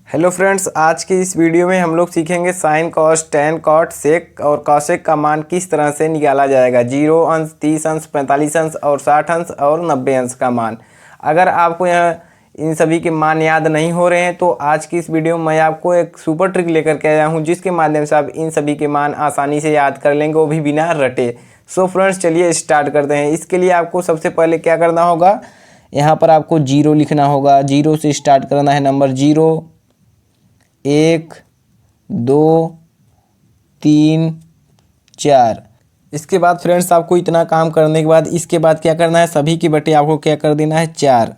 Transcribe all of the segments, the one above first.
Hello friends, आज की इस वीडियो में हम लोग सीखेंगे sine cos tan cot sec और कॉसेक का मान किस तरह से निकाला जाएगा। 0 अंश, 30 अंश, 45 अंश और 60 अंश और 90 अंश का मान। अगर आपको यह इन सभी के मान याद नहीं हो रहे हैं तो आज की इस वीडियो में मैं आपको एक सुपर ट्रिक लेकर के आया हूँ, जिसके माध्यम से आप इन सभी के मान आसानी से याद कर लेंगे, वो भी बिना रटे। सो फ्रेंड्स, चलिए स्टार्ट करते हैं। इसके लिए आपको सबसे पहले क्या करना होगा, यहाँ पर आपको 0 लिखना होगा। 0 से स्टार्ट करना है नंबर 0, 1, 2, 3, 4। इसके बाद फ्रेंड्स आपको इतना काम करने के बाद इसके बाद क्या करना है, सभी की बटे आपको क्या कर देना है 4।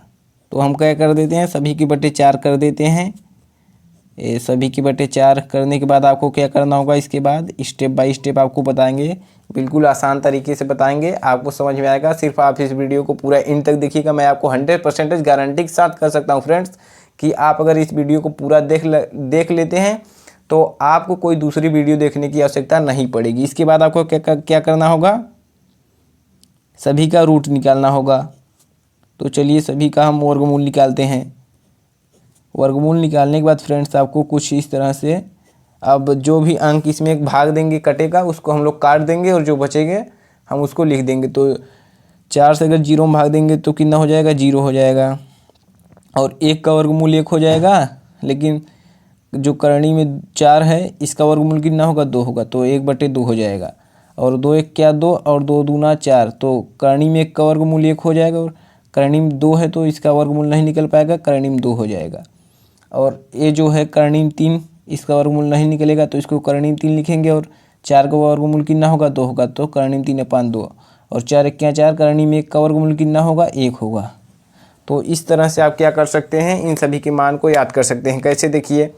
तो हम क्या कर देते हैं, सभी की बटे 4 कर देते हैं। ये सभी की बटे 4 करने के बाद आपको क्या करना होगा, इसके बाद स्टेप बाय स्टेप आपको बताएंगे, बिल्कुल आसान तरीके से बताएंगे, आपको समझ में आएगा। सिर्फ आप इस वीडियो को पूरा एंड तक देखिएगा। मैं आपको 100% गारंटी के साथ कर सकता हूँ फ्रेंड्स कि आप अगर इस वीडियो को पूरा देख लेते हैं तो आपको कोई दूसरी वीडियो देखने की आवश्यकता नहीं पड़ेगी। इसके बाद आपको क्या करना होगा, सभी का रूट निकालना होगा। तो चलिए सभी का हम वर्गमूल निकालते हैं। वर्गमूल निकालने के बाद फ्रेंड्स आपको कुछ इस तरह से, अब जो भी अंक इसमें एक भाग देंगे कटेगा, उसको हम लोग काट देंगे और जो बचेंगे हम उसको लिख देंगे। तो 4 से अगर 0 में भाग देंगे तो कितना हो जाएगा, 0 हो जाएगा। और 1 का वर्गमूल 1 हो जाएगा, लेकिन जो करणी में 4 है इसका वर्गमूल कितना होगा, 2 होगा। तो 1/2 हो जाएगा। और 2 1 क्या 2 और 2 दूना 4। तो करणी में 1 का वर्गमूल 1 हो जाएगा और करणी में 2 है तो इसका वर्गमूल नहीं निकल पाएगा, करणी में 2 हो जाएगा। और ये जो है करणी में 3, इसका वर्गमूल नहीं निकलेगा तो इसको करणी में 3 लिखेंगे। और 4 का वर्गमूल कितना होगा, 2 होगा। तो करणी में 3/2 और 4 1 क्या 4, करणी में 1 का वर्गमूल कितना होगा, 1 होगा। तो इस तरह से आप क्या कर सकते हैं, इन सभी के मान को याद कर सकते हैं। कैसे, देखिए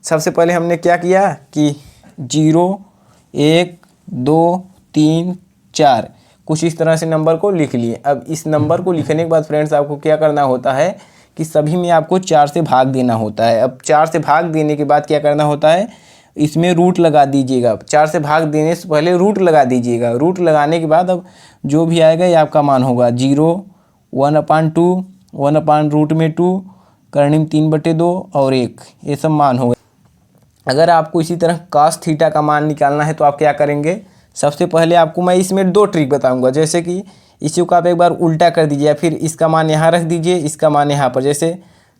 सबसे पहले हमने क्या किया कि 0 1 2 3 4 कुछ इस तरह से नंबर को लिख लिए। अब इस नंबर को लिखने के बाद फ्रेंड्स आपको क्या करना होता है कि सभी में आपको 4 से भाग देना होता है। अब 4 से भाग देने के बाद क्या करना होता है, इसमें रूट लगा दीजिएगा। 4 से भाग देने से पहले रूट लगा दीजिएगा। रूट लगाने के बाद अब जो भी आएगा ये आपका मान होगा। 0 1/2, 1/√2, करणी में 3/2 और 1, ये सब मान होगा। अगर आपको इसी तरह cos थीटा का मान निकालना है तो आप क्या करेंगे, सबसे पहले आपको मैं इसमें 2 ट्रिक बताऊंगा। जैसे कि इसी को आप एक बार उल्टा कर दीजिए, फिर इसका मान यहाँ रख दीजिए, इसका मान यहाँ पर। जैसे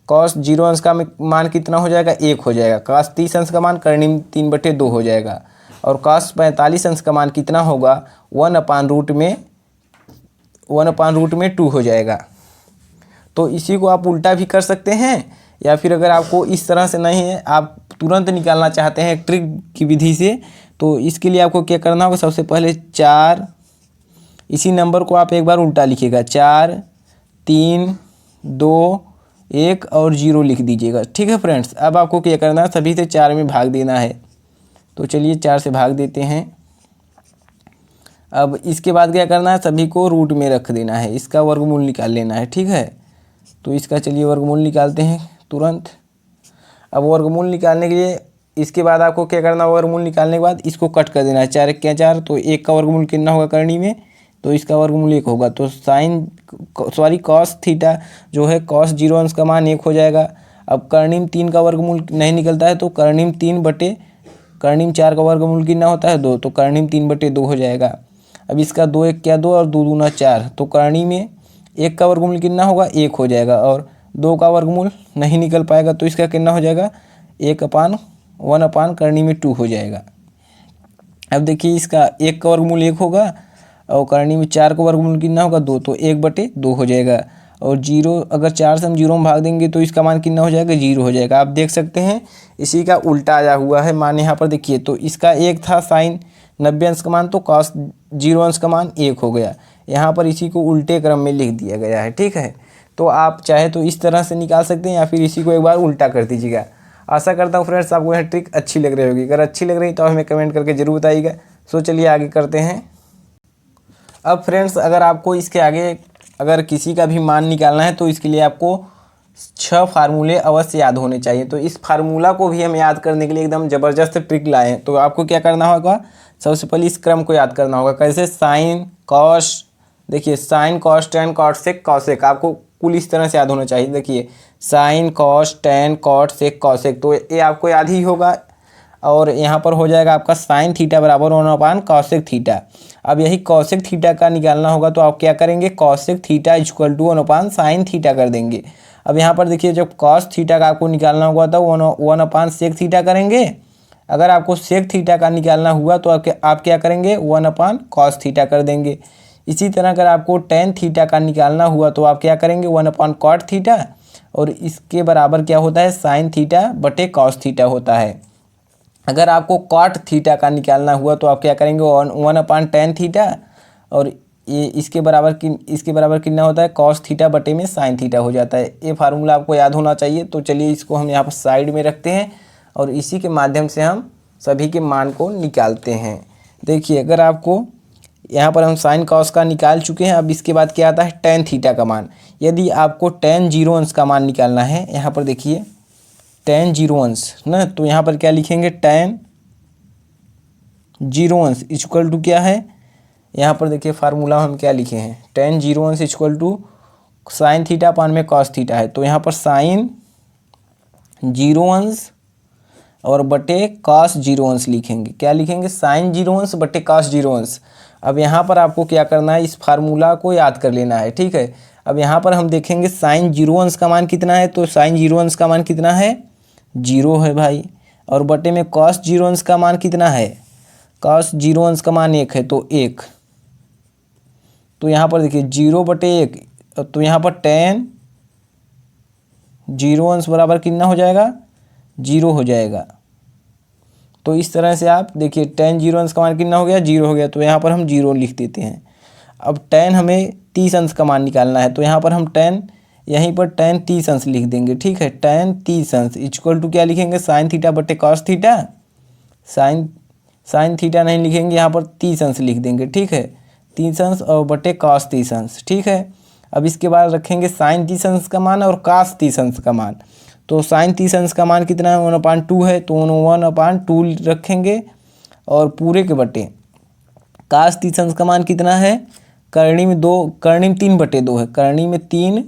cos 0 अंश का मान कितना हो जाएगा, 1 हो जाएगा। cos 30 अंश का मान करणी में 3/2 हो जाएगा। और cos 45 अंश का मान कितना होगा, 1/√2 हो जाएगा। तो इसी को आप उल्टा भी कर सकते हैं, या फिर अगर आपको इस तरह से नहीं है, आप तुरंत निकालना चाहते हैं ट्रिक की विधि से, तो इसके लिए आपको क्या करना होगा, सबसे पहले 4, इसी नंबर को आप एक बार उल्टा लिखिएगा। 4 3 2 1 और 0 लिख दीजिएगा। ठीक है फ्रेंड्स, अब आपको क्या करना है, सभी से 4 में भाग देना है। तो चलिए 4 से भाग देते हैं। अब इसके बाद क्या करना है, सभी को रूट में रख देना है, इसका वर्गमूल निकाल लेना है। ठीक है, तो इसका चलिए वर्गमूल निकालते हैं तुरंत। अब वर्गमूल निकालने के लिए इसके बाद आपको क्या करना है, वर्गमूल निकालने के बाद इसको कट कर देना है। 4 1 क्या 4, तो 1 का वर्गमूल कितना होगा करणी में, तो इसका वर्गमूल 1 होगा। तो cos थीटा जो है cos 0 अंश का मान 1 हो जाएगा। अब करणी में 3 का वर्गमूल नहीं निकलता है तो करणी में करणी में 4 का वर्गमूल कितना होता है, 2, तो करणी में 3/2 हो जाएगा। अब इसका 2 1 क्या 2 और 2 दूना 4, तो करणी में 1 का वर्गमूल कितना होगा, 1 हो जाएगा। और 2 का वर्गमूल नहीं निकल पाएगा तो इसका कितना हो जाएगा, 1/1 करणी में 2 हो जाएगा। अब देखिए इसका 1 का वर्गमूल 1 होगा और करणी में 4 का वर्गमूल कितना होगा, 2, तो 1/2 हो जाएगा। और 0, अगर 4 से हम 0 में भाग देंगे तो इसका मान कितना हो जाएगा, 0 हो जाएगा। आप देख सकते हैं इसी का उल्टा आया हुआ है मान यहाँ पर। देखिए तो इसका 1 था साइन 90 अंश का मान, तो cos 0 अंश का मान 1 हो गया। यहाँ पर इसी को उल्टे क्रम में लिख दिया गया है। ठीक है, तो आप चाहे तो इस तरह से निकाल सकते हैं या फिर इसी को एक बार उल्टा कर दीजिएगा। आशा करता हूँ फ्रेंड्स आपको यह ट्रिक अच्छी लग रही होगी। अगर अच्छी लग रही तो हमें कमेंट करके जरूर बताइएगा। सो चलिए आगे करते हैं। अब फ्रेंड्स अगर आपको इसके आगे अगर किसी का भी मान निकालना है तो इसके लिए आपको 6 फार्मूले अवश्य याद होने चाहिए। तो इस फार्मूला को भी हम याद करने के लिए एकदम ज़बरदस्त ट्रिक लाए हैं। तो आपको क्या करना होगा, सबसे पहले इस क्रम को याद करना होगा। कैसे, साइन कॉस, देखिए sine cos tan cot sec cosec, आपको बिल्कुल इस तरह से याद होना चाहिए। देखिए sine cos tan cot sec cosec, तो ये आपको याद ही होगा। और यहाँ पर हो जाएगा आपका साइन थीटा बराबर 1 कॉसेक थीटा। अब यही कॉसेक थीटा का निकालना होगा तो आप क्या करेंगे, cosec theta equal to 1 sine theta कर देंगे। अब यहाँ पर देखिए जब कॉस थीटा का आपको निकालना होगा तो 1 सेक थीटा करेंगे। अगर आपको सेक थीटा का निकालना हुआ तो आप क्या करेंगे, 1 कॉस थीटा कर देंगे। इसी तरह अगर आपको टेन थीटा का निकालना हुआ तो आप क्या करेंगे, 1 कॉट थीटा, और इसके बराबर क्या होता है, साइन थीटा बटे कॉस थीटा होता है। अगर आपको कॉट थीटा का निकालना हुआ तो आप क्या करेंगे, 1/tan थीटा, और ये इसके बराबर कितना होता है, कॉस थीटा बटे में साइन थीटा हो जाता है। ये फार्मूला आपको याद होना चाहिए। तो चलिए इसको हम यहाँ पर साइड में रखते हैं और इसी के माध्यम से हम सभी के मान को निकालते हैं। देखिए अगर आपको यहाँ पर हम साइन कॉस का निकाल चुके हैं, अब इसके बाद क्या आता है, टेन थीटा का मान। यदि आपको टेन जीरो अंश का मान निकालना है, यहाँ पर देखिए टेन जीरो अंश ना, तो यहाँ पर क्या लिखेंगे, टेन जीरो अंश इक्वल टू क्या है, यहाँ पर देखिए फार्मूला हम क्या लिखे हैं, टेन जीरो अंश equal to sine theta upon में कॉस थीटा है। तो यहाँ पर साइन जीरो अंश और बटे कॉस जीरो अंश लिखेंगे। क्या लिखेंगे, साइन जीरो अंश बटे कॉस जीरो अंश। अब यहाँ पर आपको क्या करना है, इस फार्मूला को याद कर लेना है, ठीक है। अब यहाँ पर हम देखेंगे साइन जीरो अंश का मान कितना है, तो साइन जीरो अंश का मान कितना है, 0 है भाई, और बटे में कॉस जीरो अंश का मान कितना है, कॉस जीरो अंश का मान 1 है, तो 1। तो यहाँ पर देखिए 0 बटे 1, तो यहाँ पर टेन जीरो अंश बराबर कितना हो जाएगा, 0 हो जाएगा। तो इस तरह से आप देखिए टेन जीरो अंश का मान कितना हो गया, 0 हो गया, तो यहाँ पर हम 0 लिख देते हैं। अब टेन हमें 30 अंश का मान निकालना है, तो यहाँ पर हम टेन यहीं पर टेन 30 अंश लिख देंगे, ठीक है। टेन 30 अंश इक्वल टू क्या लिखेंगे, साइन थीटा बटे कॉस थीटा। साइन थीटा नहीं लिखेंगे, यहाँ पर 30 अंश लिख देंगे, ठीक है, 30 अंश और बटे कॉस 30 अंश, ठीक है। अब इसके बाद रखेंगे साइन 30 अंश का मान और कॉस 30 अंश का मान। तो साइन 30 अंश का मान कितना है, 1/2 है, तो 1/2 रखेंगे और पूरे के बटे। कॉस 30 अंश का मान कितना है, करनी में 3/2 है, करनी में 3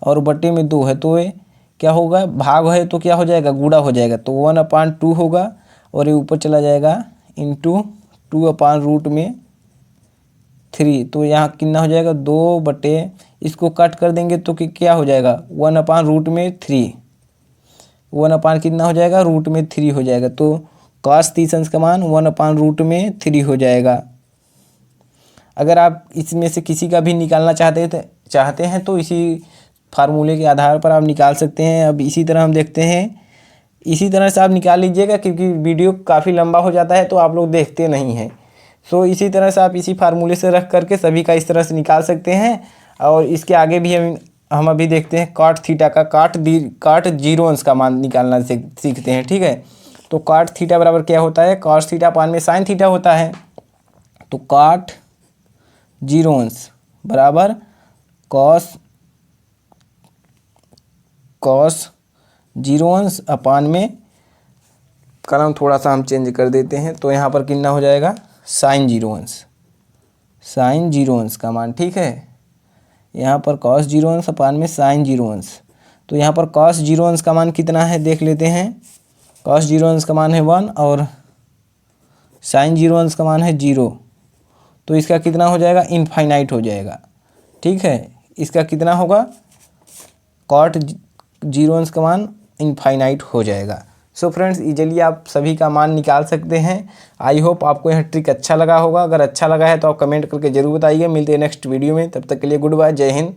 और बटे में 2 है, तो ये क्या होगा, भाग है तो क्या हो जाएगा, गुणा हो जाएगा, तो 1/2 होगा और ये ऊपर चला जाएगा इंटू 2/√3। तो यहाँ कितना हो जाएगा, 2 बटे, इसको कट कर देंगे तो क्या हो जाएगा, 1/√3। 1 कितना हो जाएगा, √3 हो जाएगा। तो कॉस 30 अंश का मान 1/√3 हो जाएगा। अगर आप इसमें से किसी का भी निकालना चाहते हैं तो इसी फार्मूले के आधार पर आप निकाल सकते हैं। अब इसी तरह हम देखते हैं, इसी तरह से आप निकाल लीजिएगा, क्योंकि वीडियो काफ़ी लंबा हो जाता है तो आप लोग देखते नहीं हैं। सो इसी तरह से आप इसी फार्मूले से रख करके सभी का इस तरह से निकाल सकते हैं। और इसके आगे भी हम अभी देखते हैं कॉट थीटा का, कॉट जीरो अंश का मान निकालना सीखते हैं, ठीक है। तो कॉट थीटा बराबर क्या होता है, कॉस थीटा अपान में साइन थीटा होता है। तो कॉट जीरो अंश बराबर कॉस जीरो अंश अपान में, कलम थोड़ा सा हम चेंज कर देते हैं, तो यहाँ पर कितना हो जाएगा, साइन जीरो अंश का मान, ठीक है। यहाँ पर कॉस जीरो अंश अपान में साइन जीरो अंश। तो यहाँ पर कॉस जीरो अंश का मान कितना है देख लेते हैं। कॉस जीरो अंश का मान है 1 और साइन जीरो अंश का मान है 0। तो इसका कितना हो जाएगा, इनफाइनाइट हो जाएगा, ठीक है। इसका कितना होगा, कॉट जीरो अंश का मान इनफाइनाइट हो जाएगा। सो फ्रेंड्स इजीली आप सभी का मान निकाल सकते हैं। आई होप आपको यह ट्रिक अच्छा लगा होगा। अगर अच्छा लगा है तो आप कमेंट करके जरूर बताइए। मिलते हैं नेक्स्ट वीडियो में, तब तक के लिए गुड बाय, जय हिंद।